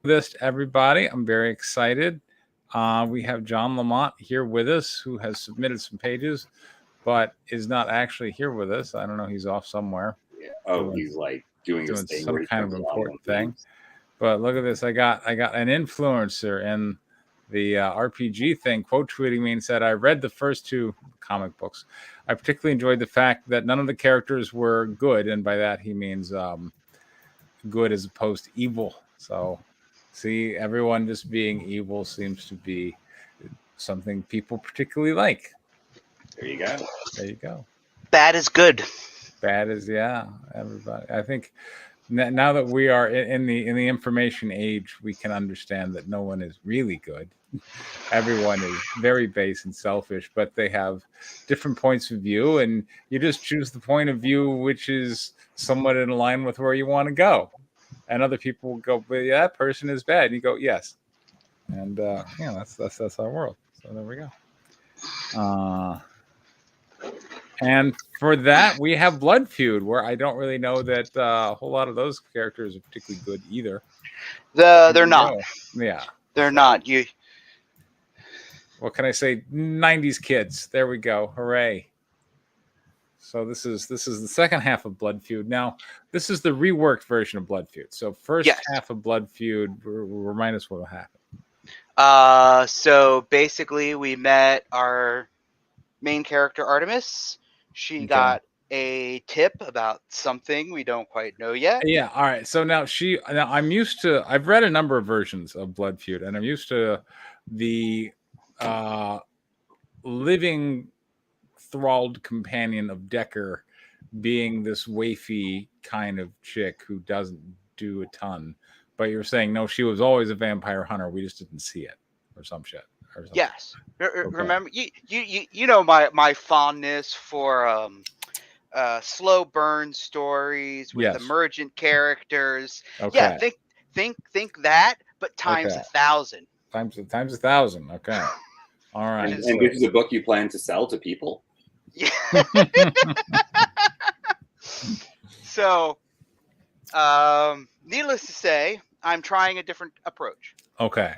This to everybody. I'm very excited. We have John Lamont here with us, who has submitted some pages, but is not actually here with us. I don't know. He's off somewhere Yeah. Oh, doing he's like doing his doing thing some where he kind of turns it on when important he thing. leaves. But look at this. I got an influencer in the RPG thing quote tweeting me and said, I read the first two comic books. I particularly enjoyed the fact that none of the characters were good. And by that, he means good as opposed to evil. So, see, everyone just being evil seems to be something people particularly like. There you go. There you go. Bad is good. Bad is everybody. I think now that we are in the information age, we can understand that no one is really good. Everyone is very base and selfish, but they have different points of view, and you just choose the point of view which is somewhat in line with where you want to go. And other people will go, but yeah, that person is bad. You go, yes, and yeah, that's our world. So there we go. And for that, we have Blood Feud, where I don't really know that a whole lot of those characters are particularly good either. They're not. Yeah. They're So, not. You. what can I say? 90s kids. There we go. Hooray. So this is the second half of Blood Feud. Now, this is the reworked version of Blood Feud. So first Yes. half of Blood Feud, remind us what happened. So basically, we met our main character Artemis. She Okay. got a tip about something we don't quite know yet. Yeah. All right. So now I'm used to. I've read a number of versions of Blood Feud, and I'm used to the living thralled companion of Decker being this wafy kind of chick who doesn't do a ton. But you're saying no, she was always a vampire hunter. We just didn't see it, or some shit. Or something. Yes. Remember, you know my fondness for slow burn stories with emergent characters. Okay. Yeah, think that, but times 1,000. Times 1,000. Okay. All right. And this is a book you plan to sell to people? Yeah. So, needless to say, I'm trying a different approach. Okay.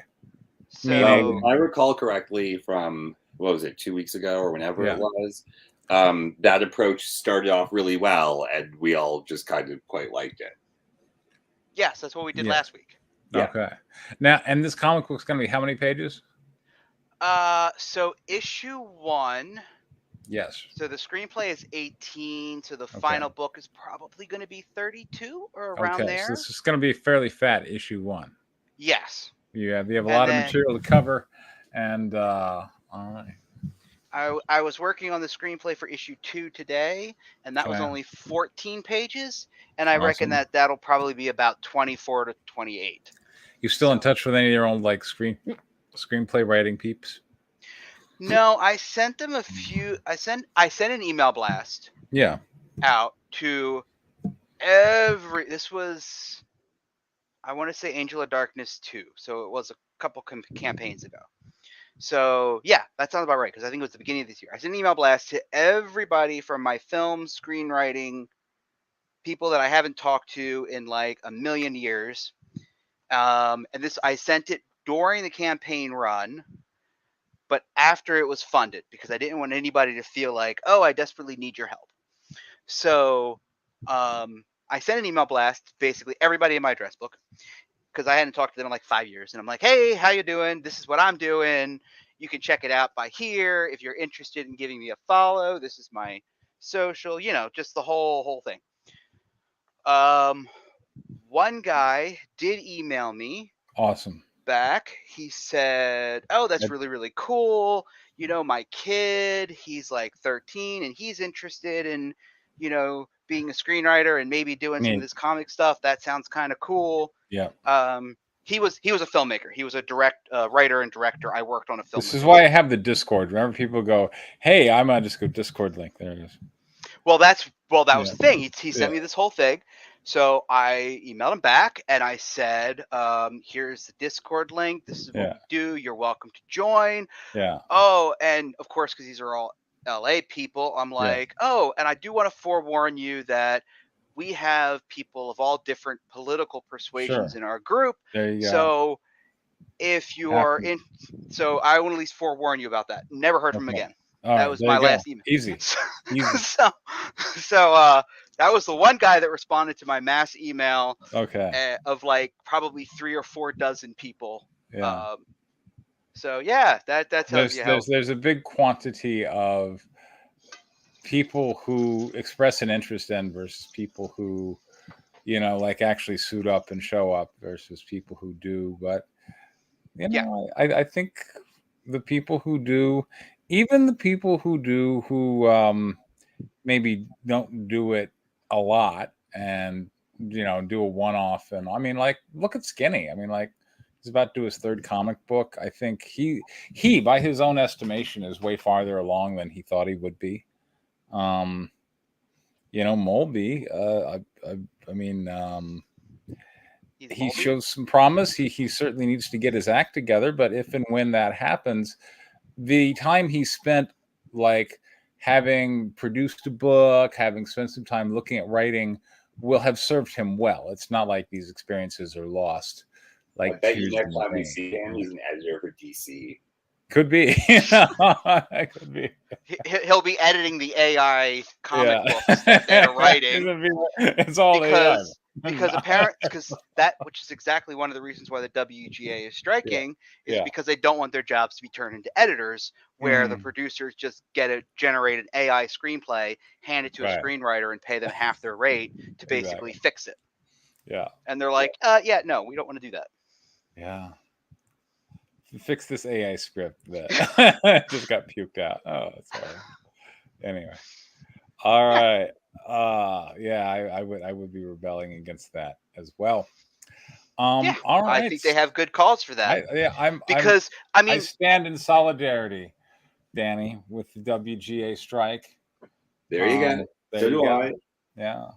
So, I recall correctly from, what was it, 2 weeks ago or whenever it was, that approach started off really well, and we all just kind of quite liked it. Yes, that's what we did last week. Yeah. Okay. Now, and this comic book's going to be how many pages? So issue 1. Yes. So the screenplay is 18. So the final book is probably going to be 32 or around there. So this is going to be fairly fat, issue 1. Yes. You have a lot of material to cover, and all right. I was working on the screenplay for issue 2 today, and that was only 14 pages, and I reckon that'll probably be about 24 to 28. You still in touch with any of your own like screenplay writing peeps? No, I sent them a few. I sent an email blast. Yeah. Out to every. This was, I want to say, Angel of Darkness 2. So it was a couple campaigns ago. So yeah, that sounds about right, because I think it was the beginning of this year. I sent an email blast to everybody from my film screenwriting people that I haven't talked to in like a million years. And this, I sent it during the campaign run, but after it was funded, because I didn't want anybody to feel like, oh, I desperately need your help. So I sent an email blast to basically everybody in my address book, because I hadn't talked to them in like 5 years. And I'm like, hey, how you doing? This is what I'm doing. You can check it out by here. If you're interested in giving me a follow, this is my social, just the whole thing. One guy did email me. Awesome. Back. He said, oh, that's really, really cool. My kid, he's like 13 and he's interested in, being a screenwriter and maybe doing some of this comic stuff. That sounds kind of cool. Yeah. He was a filmmaker. He was a writer and director. I worked on a film. This is why I have the Discord. Remember, people go, "Hey, I'm on just go Discord link." There it is. Well, that was the thing. He sent me this whole thing. So I emailed him back and I said, here's the Discord link. This is what we do. You're welcome to join. Yeah. Oh, and of course, because these are all LA people, I'm like, oh, and I do want to forewarn you that we have people of all different political persuasions Sure. in our group. There you go. So if you are in, so I will at least forewarn you about that. Never heard from him again. All that right, was there my you go. last email. Easy. Easy. So that was the one guy that responded to my mass email. Okay. Of like probably 3 or 4 dozen people. Yeah. So yeah, that tells you how. There's a big quantity of people who express an interest in versus people who, you know, like actually suit up and show up versus people who do. But you know, I think the people who do, even the people who do, who maybe don't do it a lot and, you know, do a one-off. And I mean, like, look at Skinny. I mean, like, he's about to do his 3rd comic book. I think he by his own estimation is way farther along than he thought he would be. You know, Mulby, I mean, he shows some promise. He certainly needs to get his act together, but if and when that happens, the time he spent like having produced a book, having spent some time looking at writing, will have served him well. It's not like these experiences are lost. Like, I bet you next time we see him, he's an editor for DC. Could be. Could be. He'll be editing the AI comic books that they're writing. It's all because apparently, because that, which is exactly one of the reasons why the WGA is striking, is because they don't want their jobs to be turned into editors, where the producers just get a generated AI screenplay, hand it to a screenwriter, and pay them half their rate to basically fix it. Yeah. And they're like, yeah, no, we don't want to do that. Yeah. Fix this AI script that just got puked out. Oh, that's horrible. Anyway. All right. Yeah, I would be rebelling against that as well. All right. I think they have good cause for that. I stand in solidarity, Danny, with the WGA strike. There you go. So do I. Yeah.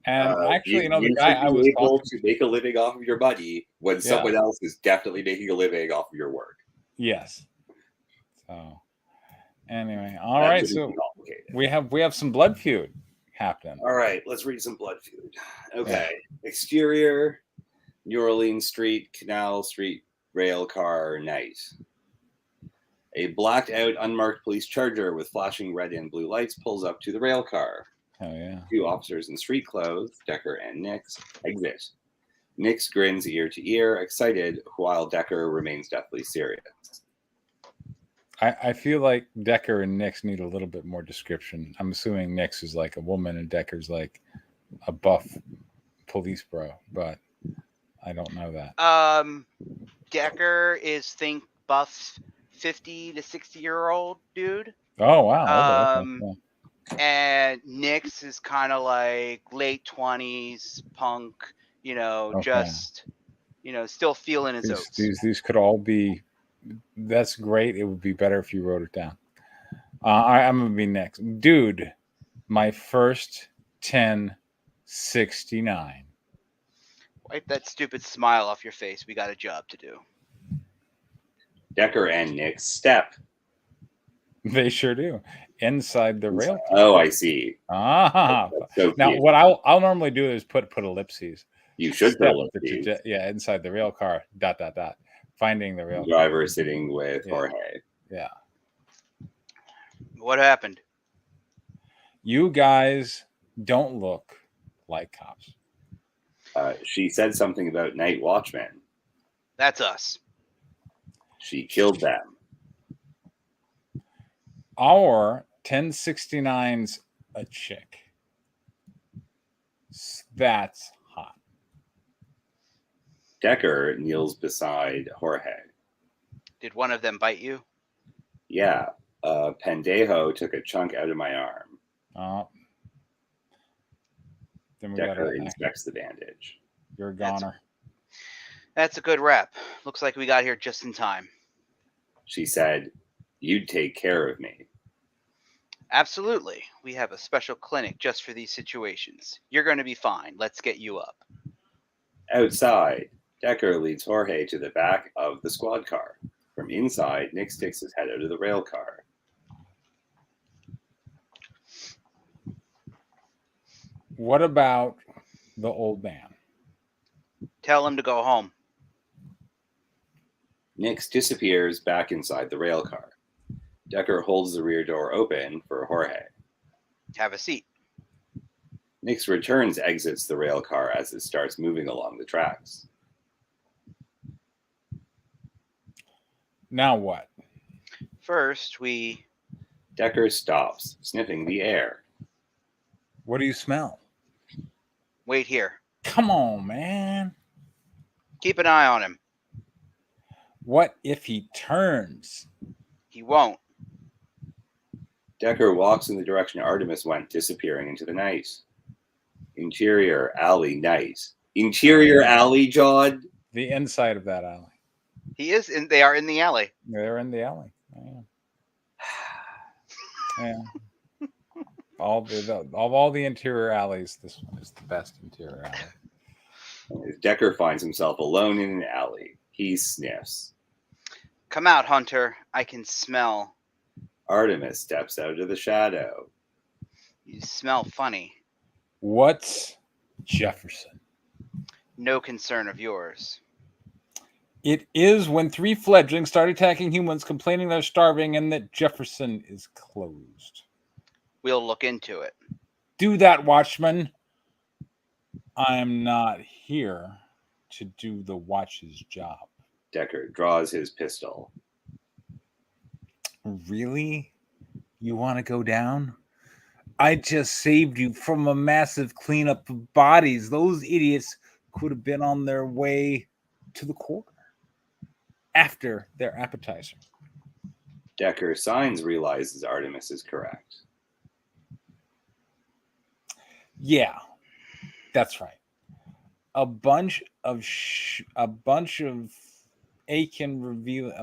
And actually, you know, the you guy should be I was able to make a living off of your money when someone else is definitely making a living off of your work. Yes. So anyway, all right. So we have some Blood Feud happening. All right, let's read some Blood Feud. Okay. Yeah. Exterior, New Orleans Street, Canal Street, rail car night. A blacked out, unmarked police charger with flashing red and blue lights pulls up to the rail car. Oh, yeah. 2 officers in street clothes, Decker and Nix, exit. Nix grins ear to ear, excited, while Decker remains deathly serious. I feel like Decker and Nix need a little bit more description. I'm assuming Nix is like a woman and Decker's like a buff police bro, but I don't know that. Decker is think buff 50 to 60-year-old dude. Oh, wow. Okay. And Nix is kind of like late 20s punk, you know, just, you know, still feeling his oats. These could all be. That's great. It would be better if you wrote it down. I'm gonna be next, dude. My first 1069. Wipe that stupid smile off your face. We got a job to do. Decker and Nix step. They sure do. Inside the rail. Oh, I see. So now, what I'll normally do is put ellipses. You should put ellipses. Yeah, inside the rail car. ... Finding the rail driver car. Sitting with Jorge. Yeah. What happened? You guys don't look like cops. She said something about night watchmen. That's us. She killed them. Our 1069's a chick. That's hot. Decker kneels beside Jorge. Did one of them bite you? Yeah. Pendejo took a chunk out of my arm. Oh. Then we Decker inspects the bandage. You're a goner. That's a good wrap. Looks like we got here just in time. She said, "You'd take care of me." Absolutely. We have a special clinic just for these situations. You're going to be fine. Let's get you up. Outside, Decker leads Jorge to the back of the squad car. From inside, Nick sticks his head out of the rail car. What about the old man? Tell him to go home. Nix disappears back inside the rail car. Decker holds the rear door open for Jorge. Have a seat. Nix returns exits the rail car as it starts moving along the tracks. Now what? First, we Decker stops, sniffing the air. What do you smell? wait here. Come on, man. Keep an eye on him. What if he turns? He won't. Decker walks in the direction Artemis went, disappearing into the night. Interior alley night. Interior alley, John. The inside of that alley. He is in. They are in the alley. They're in the alley. Yeah. Of all the interior alleys, this one is the best interior alley. As Decker finds himself alone in an alley, he sniffs. Come out, Hunter. I can smell. Artemis steps out of the shadow. You smell funny. What's Jefferson? No concern of yours. It is when 3 fledglings start attacking humans, complaining they're starving and that Jefferson is closed. We'll look into it. Do that, Watchman. I'm not here to do the watch's job. Decker draws his pistol. Really? You want to go down? I just saved you from a massive cleanup of bodies. Those idiots could have been on their way to the corner after their appetizer. Decker signs realizes Artemis is correct. Yeah, that's right. A bunch of Aiken revealing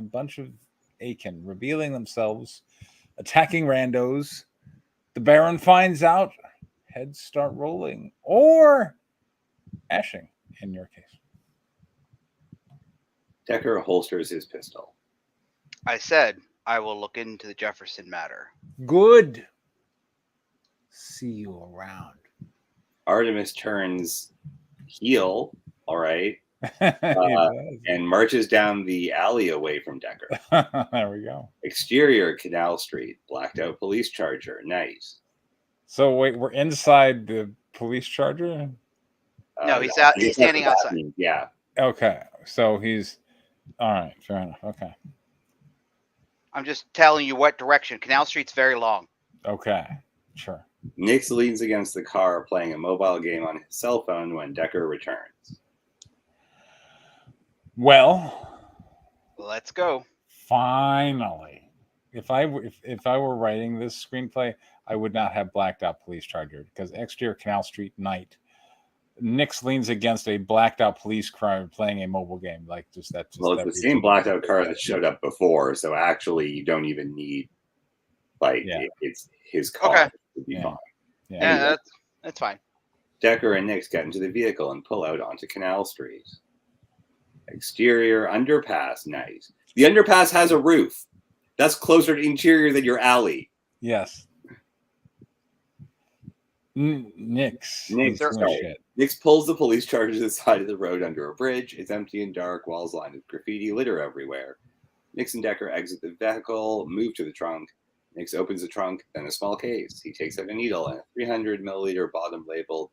themselves, attacking randos. The Baron finds out, heads start rolling or ashing in your case. Decker holsters his pistol. I said I will look into the Jefferson matter. Good. See you around. Artemis turns heel, all right, and marches down the alley away from Decker. There we go. Exterior, Canal Street, blacked out police charger, night. So wait, we're inside the police charger? No, he's out. He's standing outside. Yeah. Okay, so he's all right. Fair enough. Okay. I'm just telling you what direction. Canal Street's very long. Okay. Sure. Nix leans against the car playing a mobile game on his cell phone when Decker returns. Well, Let's go. finally. If I were writing this screenplay, I would not have blacked out police charger because exterior Canal Street night. Nix leans against a blacked out police car playing a mobile game. Like just that. Well, it's the same blacked out car that showed up before, so actually you don't even need it's his car. Okay. Would be Yeah. fine. Yeah, Anyway. that's fine. Decker and Nix get into the vehicle and pull out onto Canal Street. Exterior underpass night. The underpass has a roof. That's closer to interior than your alley. Yes. Nix. Nix, is doing sorry. shit. Nix pulls the police charger to the side of the road under a bridge. It's empty and dark, walls lined with graffiti, litter everywhere. Nix and Decker exit the vehicle, move to the trunk. Nix opens the trunk, then a small case. He takes out a needle and a 300 milliliter bottom labeled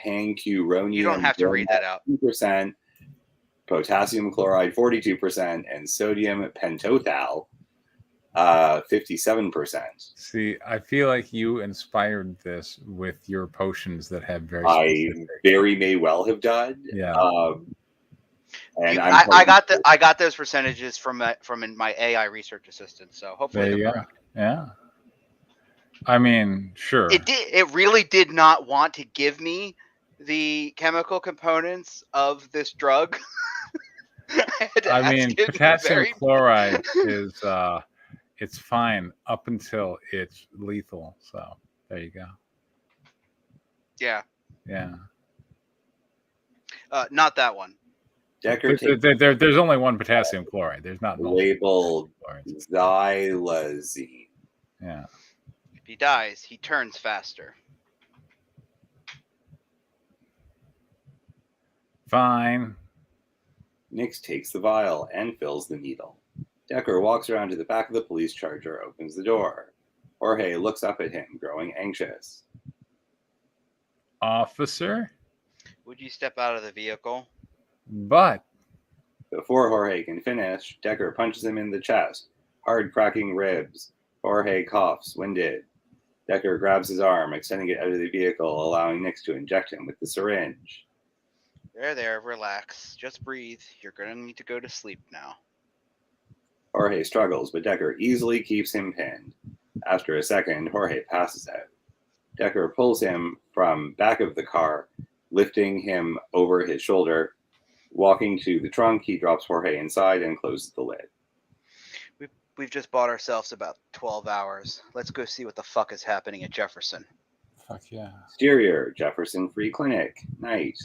pancuronium. You don't have to read that out. 2%, potassium chloride 42%, and sodium pentothal 57%. See, I feel like you inspired this with your potions that have very I specific. very may well have done. Yeah. And I got those percentages from my AI research assistant. So hopefully There you they're go. correct. Yeah. I mean, sure. It really did not want to give me the chemical components of this drug. I mean, potassium chloride is it's fine up until it's lethal. So there you go. Yeah. Yeah. Not that one. Decker takes There's only one potassium chloride. There's not labeled chlorides. xylazine. Yeah. If he dies, he turns faster. Fine. Nix takes the vial and fills the needle. Decker walks around to the back of the police charger, opens the door. Jorge looks up at him, growing anxious. Officer? Would you step out of the vehicle? But Before Jorge can finish, Decker punches him in the chest, hard cracking ribs. Jorge coughs, winded. Decker grabs his arm, extending it out of the vehicle, allowing Nix to inject him with the syringe. There, relax. Just breathe. You're gonna need to go to sleep now. Jorge struggles, but Decker easily keeps him pinned. After a second, Jorge passes out. Decker pulls him from back of the car, lifting him over his shoulder. Walking to the trunk, he drops Jorge inside and closes the lid. We've just bought ourselves about 12 hours. Let's go see what the fuck is happening at Jefferson. fuck yeah. Exterior, Jefferson Free Clinic, night.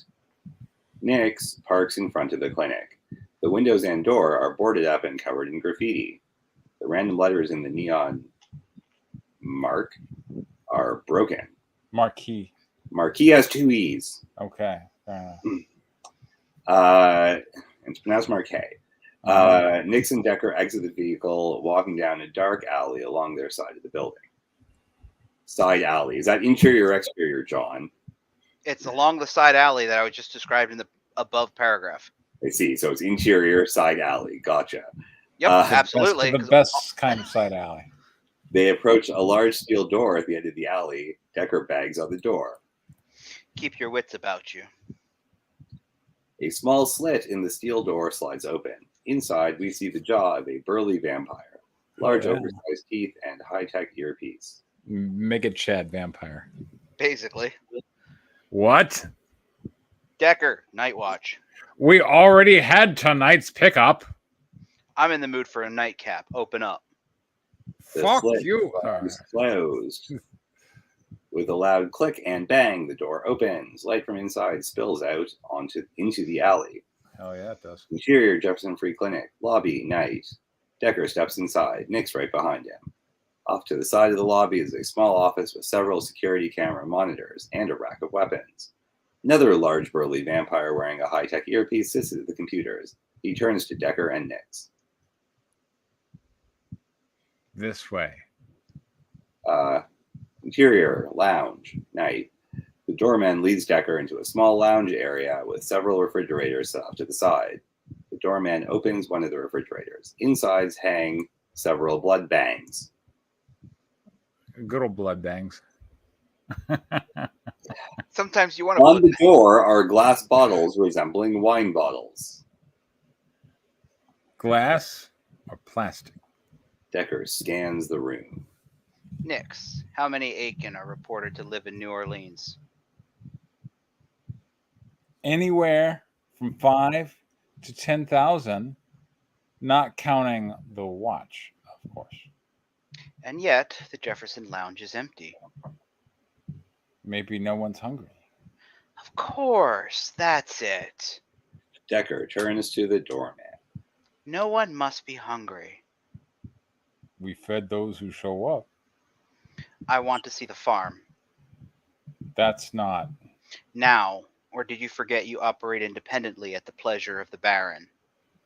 Nix parks in front of the clinic. The windows and door are boarded up and covered in graffiti. The random letters in the neon mark are broken. Marquee. Marquee has two E's. Okay. Fair enough. It's pronounced Marquet. Nix and Decker exit the vehicle, walking down a dark alley along their side of the building. Side alley. Is that interior or exterior, John? It's along the side alley that I was just described in the above paragraph. I see. So it's interior, side alley. Gotcha. Yep, absolutely. The best kind of side alley. They approach a large steel door at the end of the alley. Decker bangs on the door. Keep your wits about you. A small slit in the steel door slides open. Inside, we see the jaw of a burly vampire. Large, oversized teeth and high-tech earpiece. Mega Chad vampire. Basically. What? Decker, Night Watch. We already had tonight's pickup. I'm in the mood for a nightcap. Open up. The Fuck slit you. is closed. With a loud click and bang, the door opens. Light from inside spills out into the alley. Hell yeah, it does. Interior, Jefferson Free Clinic. Lobby, night. Decker steps inside. Nix right behind him. Off to the side of the lobby is a small office with several security camera monitors and a rack of weapons. Another large burly vampire wearing a high-tech earpiece sits at the computers. He turns to Decker and Nix. This way. Interior, lounge, night. The doorman leads Decker into a small lounge area with several refrigerators set off to the side. The doorman opens one of the refrigerators. Inside hang several blood bangs. Good old blood bangs. Sometimes you want to. On the door are glass bottles resembling wine bottles. Glass or plastic? Decker scans the room. Nix, how many Aiken are reported to live in New Orleans? Anywhere from 5 to 10,000, not counting the watch, of course. And yet, the Jefferson Lounge is empty. Maybe no one's hungry. Of course, that's it. Decker turns to the doorman. No one must be hungry. We fed those who show up. I want to see the farm. That's not. Now, or did you forget you operate independently at the pleasure of the Baron?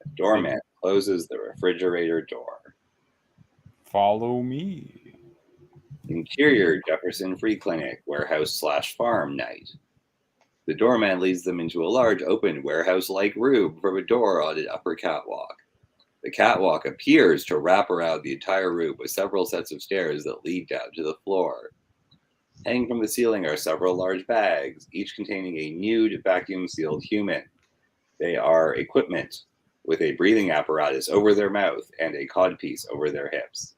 The doorman closes the refrigerator door. Follow me. Interior, Jefferson Free Clinic, warehouse/farm night. The doorman leads them into a large open warehouse-like room from a door on an upper catwalk. The catwalk appears to wrap around the entire room with several sets of stairs that lead down to the floor. Hanging from the ceiling are several large bags, each containing a nude, vacuum-sealed human. They are equipment with a breathing apparatus over their mouth and a codpiece over their hips.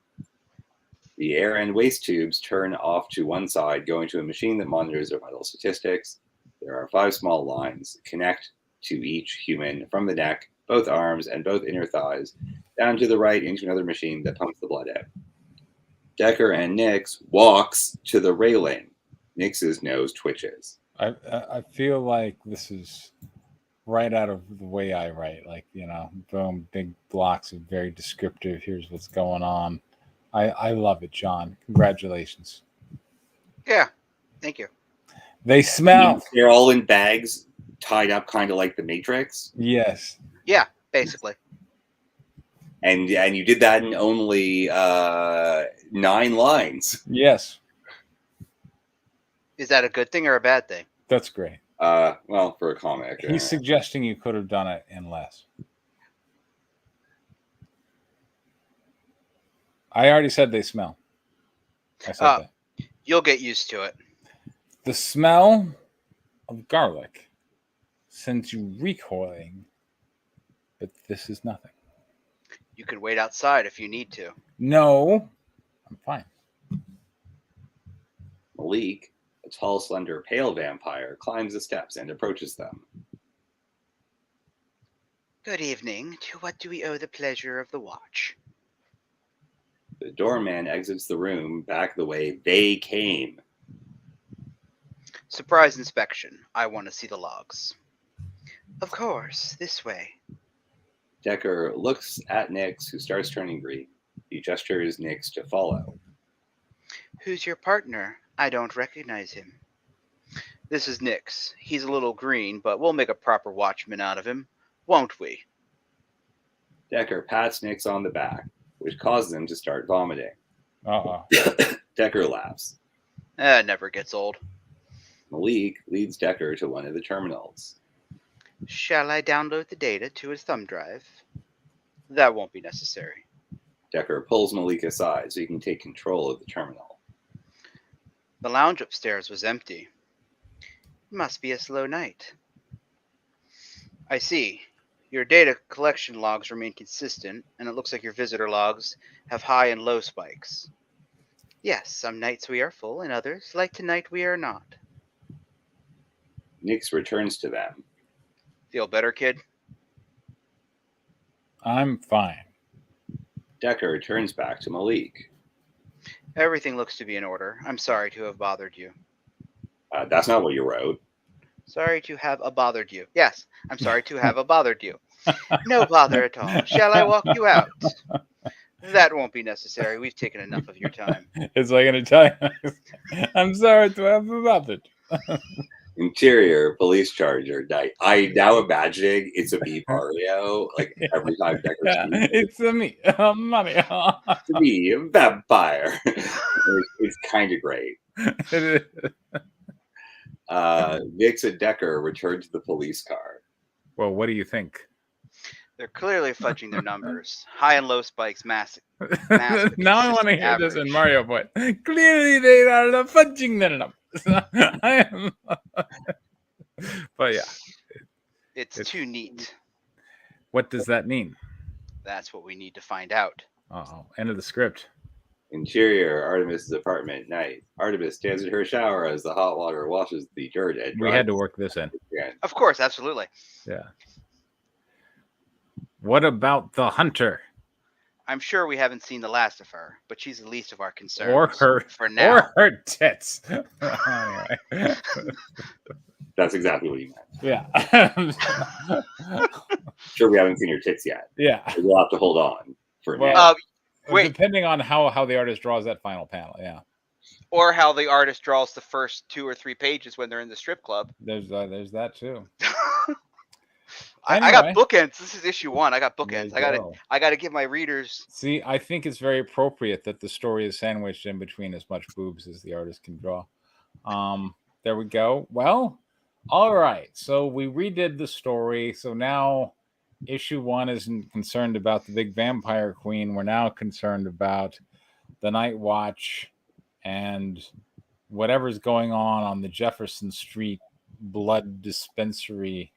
The air and waste tubes turn off to one side, going to a machine that monitors their vital statistics. There are 5 small lines that connect to each human from the neck, both arms, and both inner thighs, down to the right into another machine that pumps the blood out. Decker and Nix walks to the railing. Nix's nose twitches. I feel like this is right out of the way I write. Like, boom, big blocks of very descriptive. Here's what's going on. I love it, John. Congratulations. Yeah, thank you. They smell. They're all in bags, tied up kind of like the Matrix. Yes. Yeah, basically. And you did that in only 9 lines. Yes. Is that a good thing or a bad thing? That's great. Well, for a comic. He's suggesting you could have done it in less. I already said they smell. I said that. You'll get used to it. The smell of garlic sends you recoiling, but this is nothing. You could wait outside if you need to. No, I'm fine. Malik, a tall, slender, pale vampire, climbs the steps and approaches them. Good evening. To what do we owe the pleasure of the watch? The doorman exits the room back the way they came. Surprise inspection. I want to see the logs. Of course, this way. Decker looks at Nix, who starts turning green. He gestures Nix to follow. Who's your partner? I don't recognize him. This is Nix. He's a little green, but we'll make a proper watchman out of him, won't we? Decker pats Nix on the back, which causes him to start vomiting. Uh-oh. Decker laughs. Never gets old. Malik leads Decker to one of the terminals. Shall I download the data to his thumb drive? That won't be necessary. Decker pulls Malik aside so he can take control of the terminal. The lounge upstairs was empty. Must be a slow night. I see. Your data collection logs remain consistent, and it looks like your visitor logs have high and low spikes. Yes, some nights we are full, and others, like tonight, we are not. Nix returns to them. Feel better, kid? I'm fine. Decker turns back to Malik. Everything looks to be in order. I'm sorry to have bothered you. That's not what you wrote. Sorry to have bothered you. Yes, I'm sorry to have bothered you. No bother at all. Shall I walk you out? That won't be necessary. We've taken enough of your time. It's like an Italian. I'm sorry to have bothered. Interior police charger night. I now imagining it's a me Mario. Like every time Decker speaks, It's me, Mario. it's me, a vampire. It's kind of great. Nix and Decker return to the police car. Well, what do you think? They're clearly fudging their numbers. High and low spikes, massive. Now I want to consistent hear this in average. Mario voice. Clearly, they are fudging their numbers. I am. But yeah, It's too neat. what does that mean? That's what we need to find out. Uh-oh. End of the script. Interior, Artemis's apartment night. Artemis stands in her shower as the hot water washes the dirt and We had to work this in. again. Of course, absolutely. Yeah. What about the hunter? I'm sure we haven't seen the last of her, but she's the least of our concerns. Or her for now. Or her tits. Anyway. That's exactly what he meant. Yeah. Sure, we haven't seen your tits yet. Yeah. We'll have to hold on for Well, now. Wait. Depending on how the artist draws that final panel, yeah. Or how the artist draws the first 2 or 3 pages when they're in the strip club. There's that too. I got Anyway. bookends. This is issue 1. I got bookends. There you go. I gotta give my readers. See, I think it's very appropriate that the story is sandwiched in between as much boobs as the artist can draw. There we go. Well, all right. So we redid the story. So now issue 1 isn't concerned about the big vampire queen. We're now concerned about the Night Watch and whatever's going on the Jefferson Street blood dispensary.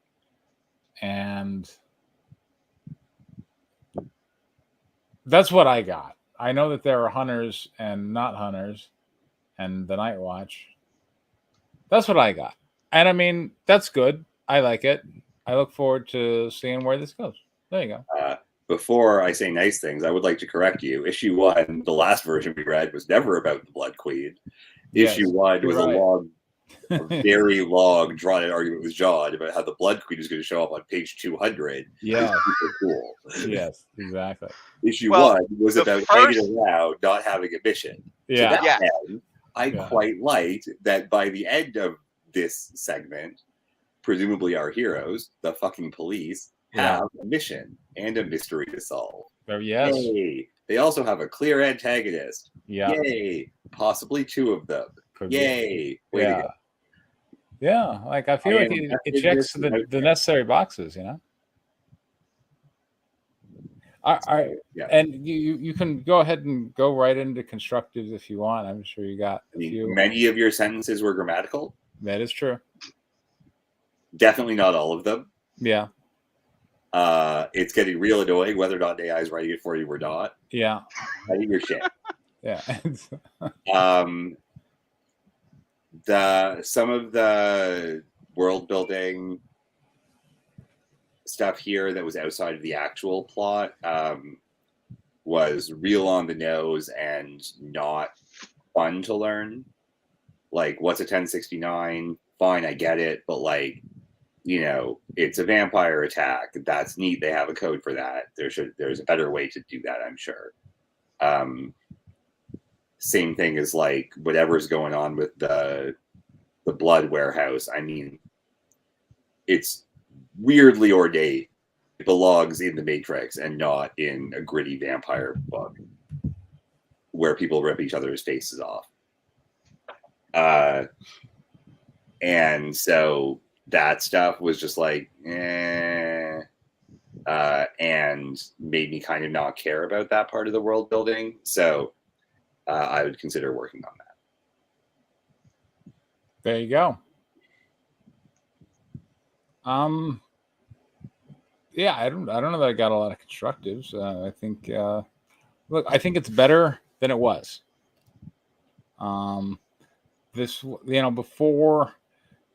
And that's what I got. I know that there are hunters and not hunters and the Night Watch. That's what I got. And I mean, that's good. I like it. I look forward to seeing where this goes. There you go. Before I say nice things, I would like to correct you. Issue 1, the last version we read, was never about the Blood Queen. Yes, Issue 1 was right. a very long, drawn-out argument with John about how the Blood Queen is going to show up on page 200. Yeah. Super cool. Yes, exactly. Issue Well, 1 was the about first- hanging around, not having a mission. Yeah. To that Yeah. end, I Yeah. quite liked that by the end of this segment, presumably our heroes, the fucking police, have a mission and a mystery to solve. Yes. Yay. They also have a clear antagonist. Yeah. Yay. Possibly 2 of them. Yay. Way to go. Yeah, like I feel like it checks the necessary boxes, you know. And you can go ahead and go right into constructives if you want. I'm sure you got a few. Many of your sentences were grammatical. That is true. Definitely not all of them. Yeah. It's getting real annoying whether or not AI is writing it for you or not. Yeah. Writing your shit. Yeah. Some of the world building stuff here that was outside of the actual plot was real on the nose and not fun to learn. Like, what's a 1069? Fine, I get it, but like, you know, it's a vampire attack. That's neat. They have a code for that. There's a better way to do that, I'm sure. Same thing as like whatever's going on with the blood warehouse. I mean, it's weirdly ornate. It belongs in the Matrix and not in a gritty vampire book where people rip each other's faces off. And so that stuff was just like, and made me kind of not care about that part of the world building. So I would consider working on that. There you go. Yeah, I don't know that I got a lot of constructives. I think look, I think it's better than it was. This, you know, before,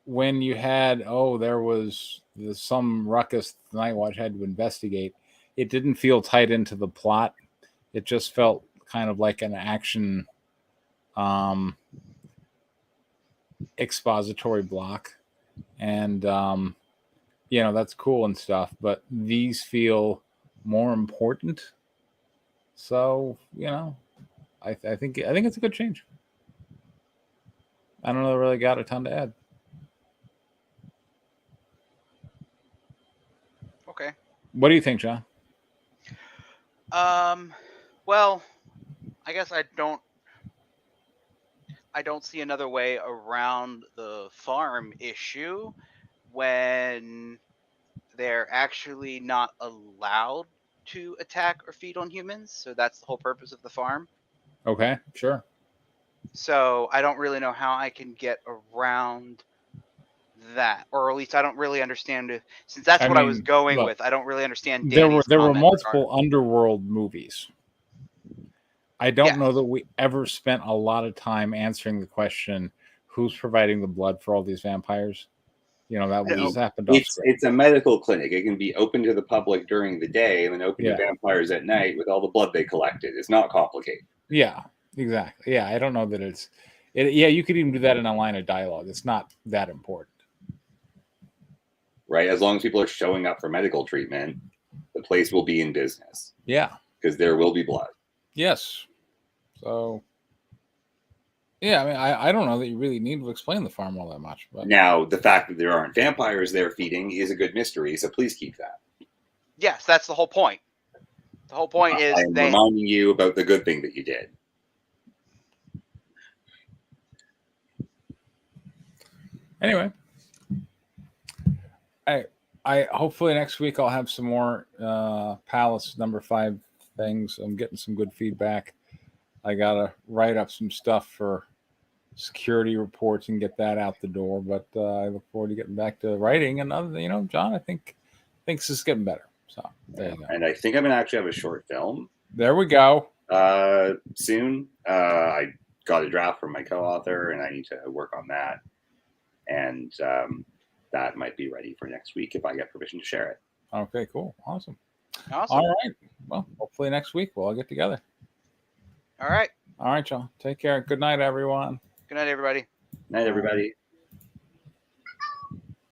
when you had there was some ruckus the Night Watch had to investigate, it didn't feel tied into the plot. It just felt kind of like an action expository block, and you know, that's cool and stuff, but these feel more important. So, you know, I think it's a good change. I don't know that I really got a ton to add. Okay. What do you think, John? Well, I guess I don't see another way around the farm issue when they're actually not allowed to attack or feed on humans. So that's the whole purpose of the farm. Okay, sure. So I don't really know how I can get around that, or at least I don't really understand. Since that's what I was going with, I don't really understand. Danny's there were multiple Underworld movies. I don't know that we ever spent a lot of time answering the question, who's providing the blood for all these vampires? You know, that just happened. It's a medical clinic. It can be open to the public during the day and then open to vampires at night with all the blood they collected. It's not complicated. Yeah, exactly. Yeah, I don't know that yeah, you could even do that in a line of dialogue. It's not that important. Right? As long as people are showing up for medical treatment, the place will be in business. Yeah. Because there will be blood. Yes. So, yeah, I mean, I don't know that you really need to explain the farm all that much. But now, the fact that there aren't vampires there feeding is a good mystery, so please keep that. Yes, that's the whole point. The whole point is I'm reminding you about the good thing that you did. Anyway, I hopefully next week I'll have some more Palace #5 things. I'm getting some good feedback. I gotta write up some stuff for security reports and get that out the door. But I look forward to getting back to writing. And other, you know, John, I think this is getting better. So there you go. And I think I'm gonna actually have a short film. There we go. Soon. I got a draft from my co-author, and I need to work on that. And that might be ready for next week if I get permission to share it. Okay, cool. Awesome. All right. Well, hopefully next week we'll all get together. All right. All right, y'all. Take care. Good night, everyone. Good night, everybody. Night, everybody.